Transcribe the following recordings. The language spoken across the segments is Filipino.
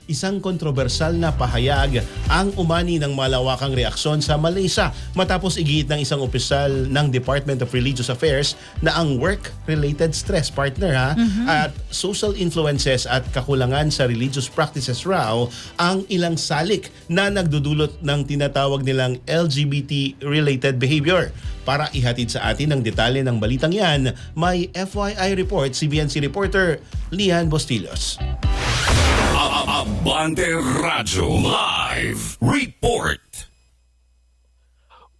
isang kontrobersal na pahayag ang umani ng malawakang reaksyon sa Malaysia matapos igiit ng isang opisyal ng Department of Religious Affairs na ang work-related stress partner at social influences at kakulangan sa religious practices raw ang ilang salik na nagdudulot ng tinatawag nilang LGBT-related behavior. Para ihatid sa atin ang detalye ng balitang yan, may FYI report si BNC reporter Lian Bostillos. Abante Radyo Live Report.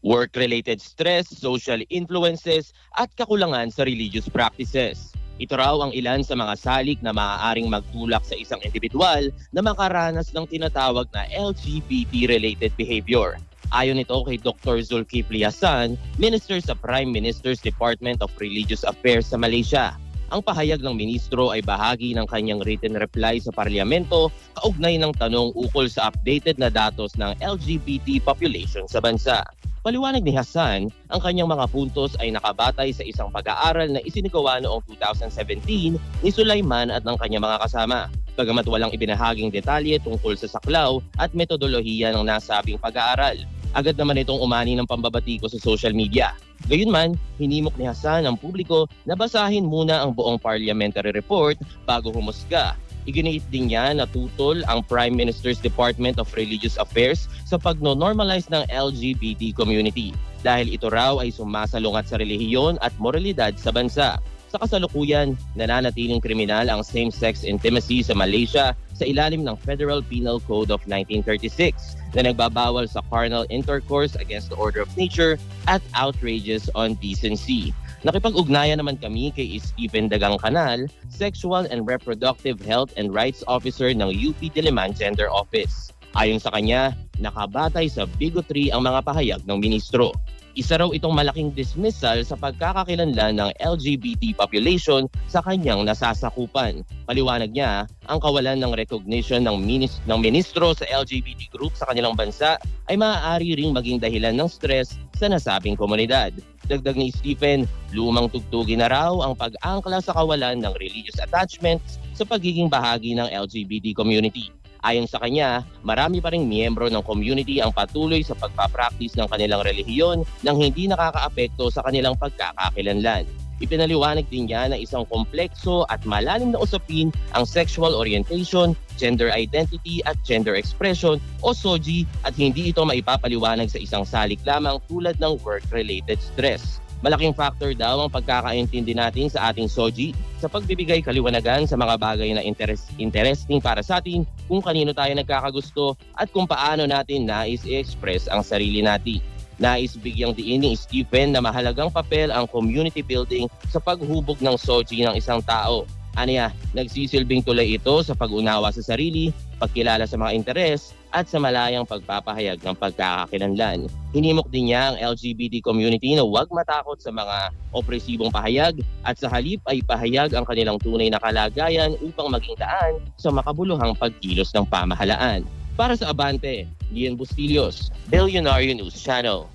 Work-related stress, social influences at kakulangan sa religious practices. Ito raw ang ilan sa mga salik na maaaring magtulak sa isang individual na makaranas ng tinatawag na LGBT-related behavior. Ayon ito kay Dr. Zulkifli Hassan, Minister sa Prime Minister's Department of Religious Affairs sa Malaysia. Ang pahayag ng ministro ay bahagi ng kanyang written reply sa parlamento kaugnay ng tanong ukol sa updated na datos ng LGBT population sa bansa. Paliwanag ni Hassan, ang kanyang mga puntos ay nakabatay sa isang pag-aaral na isinagawa noong 2017 ni Sulaiman at ng kanyang mga kasama. Bagamat walang ibinahaging detalye tungkol sa saklaw at metodolohiya ng nasabing pag-aaral. Agad naman itong umani ng pambabatiko sa social media. Gayunman, hinimok ni Hassan ang publiko na basahin muna ang buong parliamentary report bago humusga. Iginiit din niya na tutol ang Prime Minister's Department of Religious Affairs sa pagno-normalize ng LGBT community dahil ito raw ay sumasalungat sa relihiyon at moralidad sa bansa. Sa kasalukuyan, nananatiling kriminal ang same-sex intimacy sa Malaysia sa ilalim ng Federal Penal Code of 1936 na nagbabawal sa carnal intercourse against the order of nature at outrages on decency. Nakipag-ugnayan naman kami kay Stephen Dagang Canal, Sexual and Reproductive Health and Rights Officer ng UP Diliman Gender Office. Ayon sa kanya, nakabatay sa bigotry ang mga pahayag ng ministro. Isa raw itong malaking dismissal sa pagkakakilanlan ng LGBT population sa kanyang nasasakupan. Paliwanag niya, ang kawalan ng recognition ng ministro sa LGBT group sa kanilang bansa ay maaari ring maging dahilan ng stress sa nasabing komunidad. Dagdag ni Stephen, lumang tugtugin na raw ang pag-angkla sa kawalan ng religious attachments sa pagiging bahagi ng LGBT community. Ayon sa kanya, marami pa ring miyembro ng community ang patuloy sa pagpapractice ng kanilang relihiyon nang hindi nakakaapekto sa kanilang pagkakakilanlan. Ipinaliwanag din niya na isang komplekso at malalim na usapin ang sexual orientation, gender identity at gender expression o SOGI at hindi ito maipapaliwanag sa isang salik lamang tulad ng work-related stress. Malaking factor daw ang pagkakaintindi natin sa ating SOGI sa pagbibigay kaliwanagan sa mga bagay na interesting para sa atin, kung kanino tayo nagkakagusto at kung paano natin nais i-express ang sarili natin. Nais bigyang diin ni Stephen na mahalagang papel ang community building sa paghubog ng SOGI ng isang tao. Aniya, nagsisilbing tulay ito sa pag-unawa sa sarili, pagkilala sa mga interes, at sa malayang pagpapahayag ng pagkakakilanlan. Hinimok din niya ang LGBT community na huwag matakot sa mga opresibong pahayag at sa halip ay pahayag ang kanilang tunay na kalagayan upang maging daan sa makabuluhang pagkilos ng pamahalaan. Para sa Abante, Lian Bustillos, Billionaire News Channel.